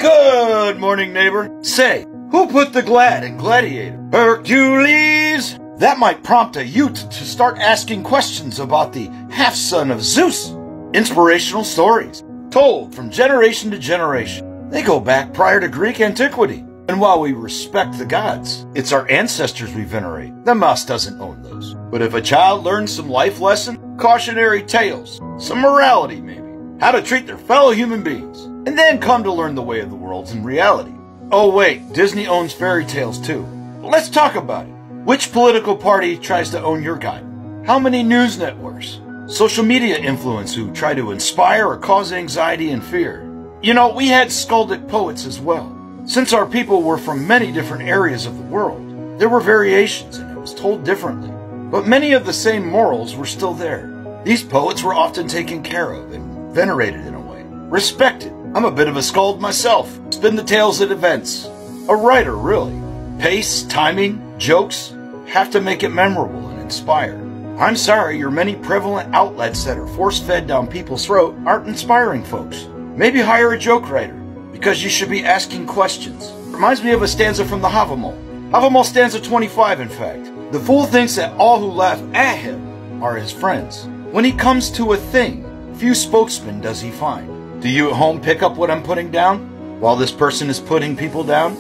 Good morning, neighbor. Say, who put the glad in Gladiator? Hercules! That might prompt a youth to start asking questions about the half-son of Zeus. Inspirational stories, told from generation to generation. They go back prior to Greek antiquity. And while we respect the gods, it's our ancestors we venerate. The mouse doesn't own those. But if a child learns some life lesson, cautionary tales, some morality maybe, how to treat their fellow human beings, and then come to learn the way of the worlds in reality. Oh wait, Disney owns fairy tales too. But let's talk about it. Which political party tries to own your guide? How many news networks? Social media influencers who try to inspire or cause anxiety and fear? You know, we had skaldic poets as well. Since our people were from many different areas of the world, there were variations and it was told differently. But many of the same morals were still there. These poets were often taken care of and venerated in a way. Respected. I'm a bit of a skald myself. Spin the tales at events. A writer, really. Pace, timing, jokes, have to make it memorable and inspire. I'm sorry your many prevalent outlets that are force-fed down people's throat aren't inspiring folks. Maybe hire a joke writer, because you should be asking questions. Reminds me of a stanza from the Havamal. Havamal stanza 25, in fact. The fool thinks that all who laugh at him are his friends. When he comes to a thing, few spokesmen does he find. Do you at home pick up what I'm putting down, while this person is putting people down?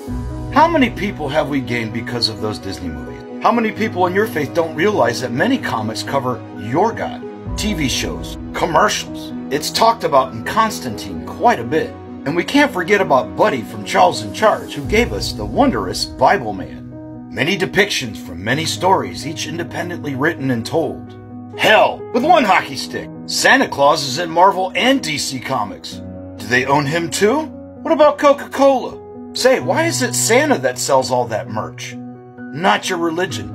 How many people have we gained because of those Disney movies? How many people in your faith don't realize that many comics cover your God? TV shows, commercials. It's talked about in Constantine quite a bit. And we can't forget about Buddy from Charles in Charge, who gave us the wondrous Bible Man. Many depictions from many stories, each independently written and told. Hell, with one hockey stick. Santa Claus is in Marvel and DC Comics. Do they own him too? What about Coca-Cola? Say, why is it Santa that sells all that merch? Not your religion.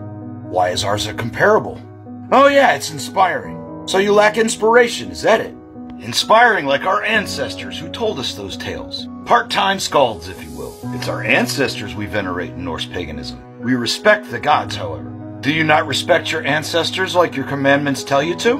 Why is ours a comparable? Oh yeah, it's inspiring. So you lack inspiration, is that it? Inspiring like our ancestors who told us those tales. Part-time skalds, if you will. It's our ancestors we venerate in Norse paganism. We respect the gods, however. Do you not respect your ancestors like your commandments tell you to?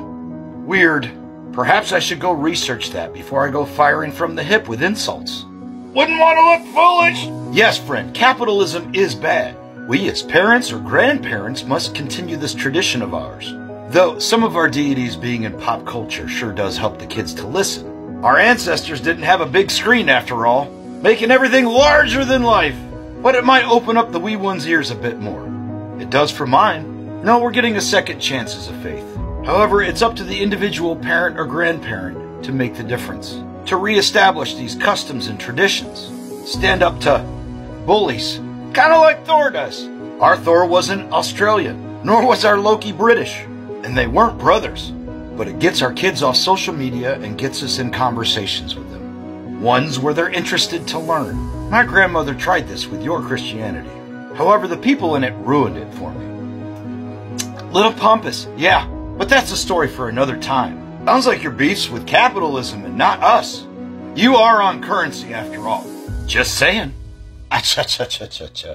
Weird. Perhaps I should go research that before I go firing from the hip with insults. Wouldn't want to look foolish! Yes, friend, capitalism is bad. We as parents or grandparents must continue this tradition of ours. Though some of our deities being in pop culture sure does help the kids to listen. Our ancestors didn't have a big screen after all, making everything larger than life. But it might open up the wee one's ears a bit more. It does for mine. No, we're getting a second chances of faith. However, it's up to the individual parent or grandparent to make the difference. To reestablish these customs and traditions. Stand up to bullies. Kinda like Thor does. Our Thor wasn't Australian, nor was our Loki British. And they weren't brothers, but it gets our kids off social media and gets us in conversations with them. Ones where they're interested to learn. My grandmother tried this with your Christianity. However, the people in it ruined it for me. Little pompous, yeah, but that's a story for another time. Sounds like your beef's with capitalism and not us. You are on currency after all. Just saying. Acha cha cha cha cha.